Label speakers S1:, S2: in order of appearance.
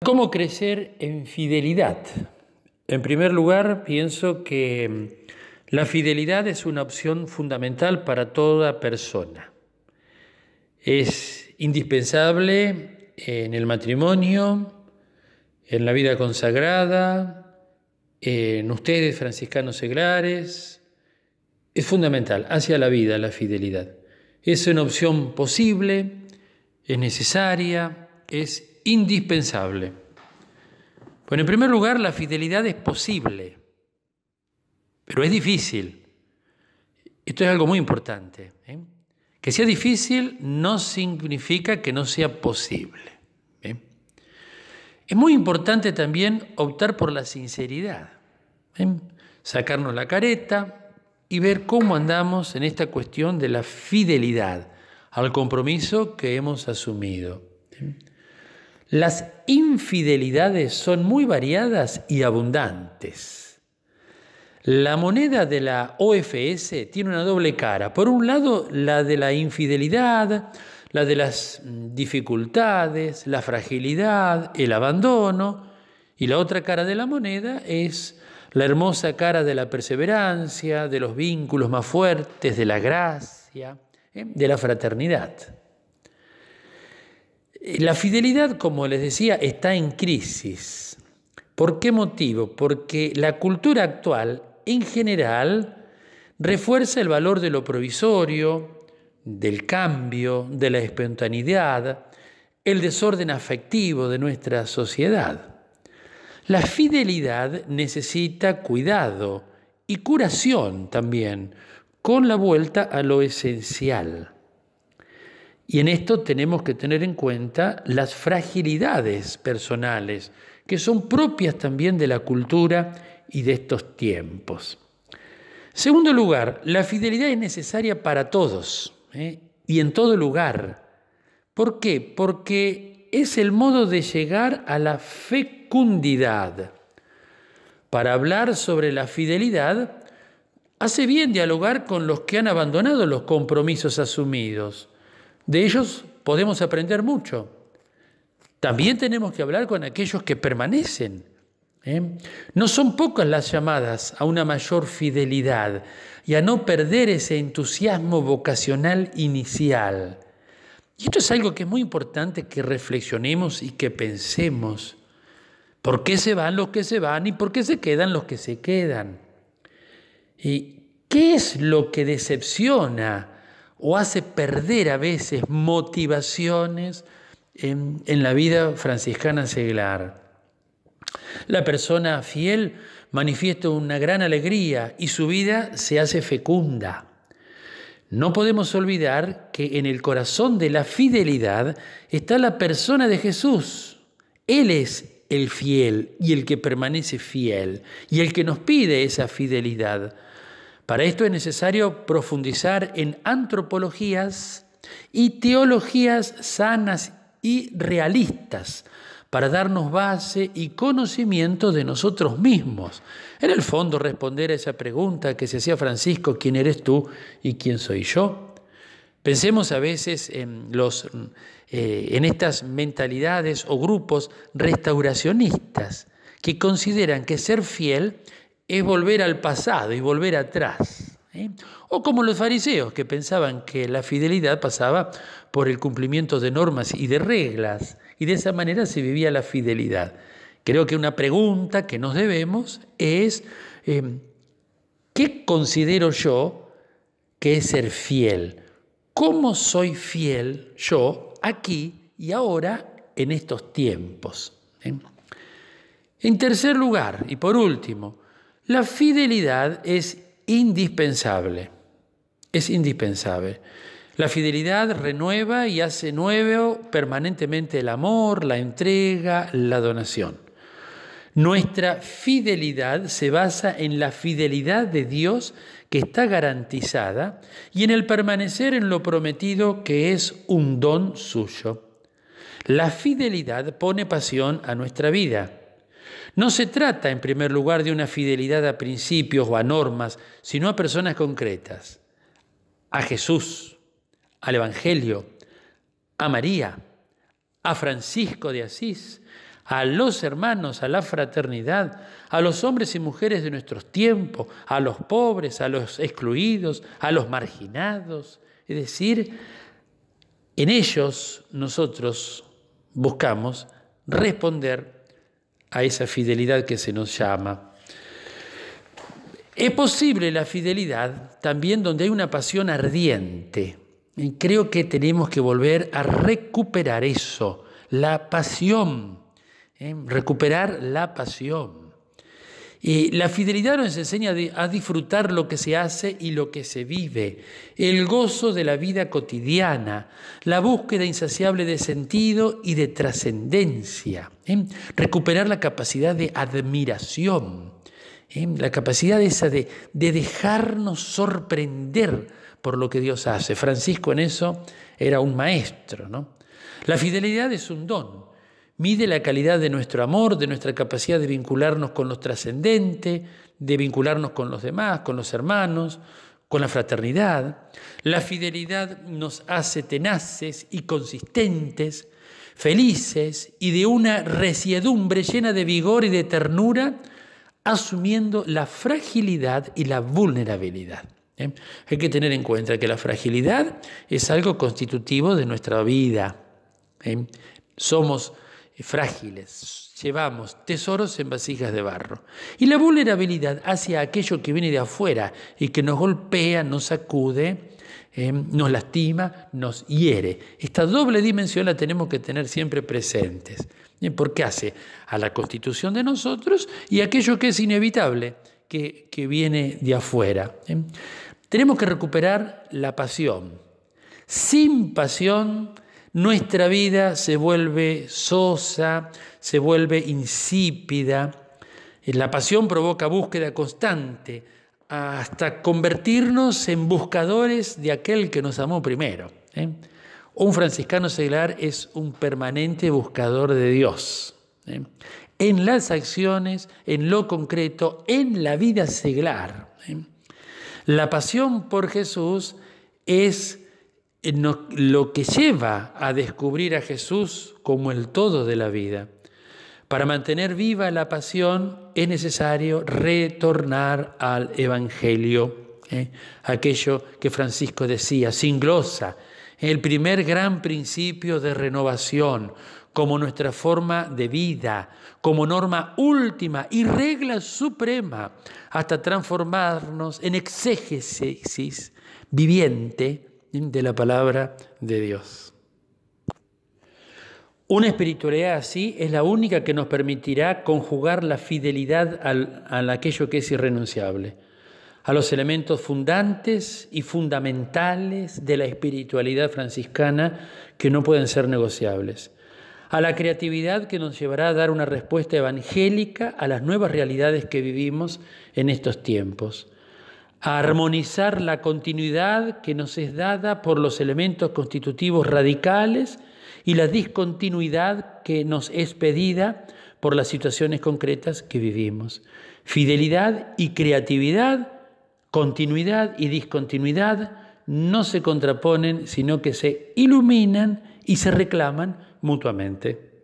S1: ¿Cómo crecer en fidelidad? En primer lugar, pienso que la fidelidad es una opción fundamental para toda persona. Es indispensable en el matrimonio, en la vida consagrada, en ustedes, franciscanos seglares. Es fundamental hacia la vida la fidelidad. Es una opción posible, es necesaria, es indispensable. Bueno, en primer lugar, la fidelidad es posible, pero es difícil. Esto es algo muy importante. Que sea difícil no significa que no sea posible. Es muy importante también optar por la sinceridad. Sacarnos la careta y ver cómo andamos en esta cuestión de la fidelidad al compromiso que hemos asumido. Las infidelidades son muy variadas y abundantes. La moneda de la OFS tiene una doble cara. Por un lado, la de la infidelidad, la de las dificultades, la fragilidad, el abandono. Y la otra cara de la moneda es la hermosa cara de la perseverancia, de los vínculos más fuertes, de la gracia, de la fraternidad. La fidelidad, como les decía, está en crisis. ¿Por qué motivo? Porque la cultura actual, en general, refuerza el valor de lo provisorio, del cambio, de la espontaneidad, el desorden afectivo de nuestra sociedad. La fidelidad necesita cuidado y curación también, con la vuelta a lo esencial. Y en esto tenemos que tener en cuenta las fragilidades personales, que son propias también de la cultura y de estos tiempos. Segundo lugar, la fidelidad es necesaria para todos y en todo lugar. ¿Por qué? Porque es el modo de llegar a la fecundidad. Para hablar sobre la fidelidad, hace bien dialogar con los que han abandonado los compromisos asumidos. De ellos podemos aprender mucho. También tenemos que hablar con aquellos que permanecen. No son pocas las llamadas a una mayor fidelidad y a no perder ese entusiasmo vocacional inicial. Y esto es algo que es muy importante que reflexionemos y que pensemos. ¿Por qué se van los que se van y por qué se quedan los que se quedan? ¿Y qué es lo que decepciona o hace perder a veces motivaciones en la vida franciscana seglar? La persona fiel manifiesta una gran alegría y su vida se hace fecunda. No podemos olvidar que en el corazón de la fidelidad está la persona de Jesús. Él es el fiel y el que permanece fiel y el que nos pide esa fidelidad. Para esto es necesario profundizar en antropologías y teologías sanas y realistas para darnos base y conocimiento de nosotros mismos. En el fondo, responder a esa pregunta que se hacía Francisco: ¿quién eres tú y quién soy yo? Pensemos a veces en estas mentalidades o grupos restauracionistas que consideran que ser fiel es volver al pasado y volver atrás. O como los fariseos, que pensaban que la fidelidad pasaba por el cumplimiento de normas y de reglas, y de esa manera se vivía la fidelidad. Creo que una pregunta que nos debemos es, ¿qué considero yo que es ser fiel? ¿Cómo soy fiel yo aquí y ahora en estos tiempos? En tercer lugar, y por último, la fidelidad es indispensable. Es indispensable. La fidelidad renueva y hace nuevo permanentemente el amor, la entrega, la donación. Nuestra fidelidad se basa en la fidelidad de Dios, que está garantizada, y en el permanecer en lo prometido, que es un don suyo. La fidelidad pone pasión a nuestra vida. No se trata, en primer lugar, de una fidelidad a principios o a normas, sino a personas concretas. A Jesús, al Evangelio, a María, a Francisco de Asís, a los hermanos, a la fraternidad, a los hombres y mujeres de nuestros tiempos, a los pobres, a los excluidos, a los marginados. Es decir, en ellos nosotros buscamos responder a esa fidelidad que se nos llama. Es posible la fidelidad también donde hay una pasión ardiente. Y creo que tenemos que volver a recuperar eso, la pasión, recuperar la pasión. La fidelidad nos enseña a disfrutar lo que se hace y lo que se vive, el gozo de la vida cotidiana, la búsqueda insaciable de sentido y de trascendencia, recuperar la capacidad de admiración, la capacidad esa de dejarnos sorprender por lo que Dios hace. Francisco en eso era un maestro, ¿no? La fidelidad es un don. Mide la calidad de nuestro amor, de nuestra capacidad de vincularnos con lo trascendente, de vincularnos con los demás, con los hermanos, con la fraternidad. La fidelidad nos hace tenaces y consistentes, felices y de una resiedumbre llena de vigor y de ternura, asumiendo la fragilidad y la vulnerabilidad. Hay que tener en cuenta que la fragilidad es algo constitutivo de nuestra vida. Somos frágiles, llevamos tesoros en vasijas de barro. Y la vulnerabilidad hacia aquello que viene de afuera y que nos golpea, nos sacude, nos lastima, nos hiere. Esta doble dimensión la tenemos que tener siempre presentes, porque hace a la constitución de nosotros y aquello que es inevitable, que viene de afuera. Tenemos que recuperar la pasión. Sin pasión, nuestra vida se vuelve sosa, se vuelve insípida. La pasión provoca búsqueda constante, hasta convertirnos en buscadores de aquel que nos amó primero. Un franciscano seglar es un permanente buscador de Dios. En las acciones, en lo concreto, en la vida seglar. La pasión por Jesús es lo que lleva a descubrir a Jesús como el todo de la vida. Para mantener viva la pasión es necesario retornar al Evangelio, aquello que Francisco decía, sin glosa, el primer gran principio de renovación, como nuestra forma de vida, como norma última y regla suprema, hasta transformarnos en exégesis viviente de la palabra de Dios. Una espiritualidad así es la única que nos permitirá conjugar la fidelidad a aquello que es irrenunciable, a los elementos fundantes y fundamentales de la espiritualidad franciscana que no pueden ser negociables, a la creatividad que nos llevará a dar una respuesta evangélica a las nuevas realidades que vivimos en estos tiempos, a armonizar la continuidad que nos es dada por los elementos constitutivos radicales y la discontinuidad que nos es pedida por las situaciones concretas que vivimos. Fidelidad y creatividad, continuidad y discontinuidad no se contraponen, sino que se iluminan y se reclaman mutuamente.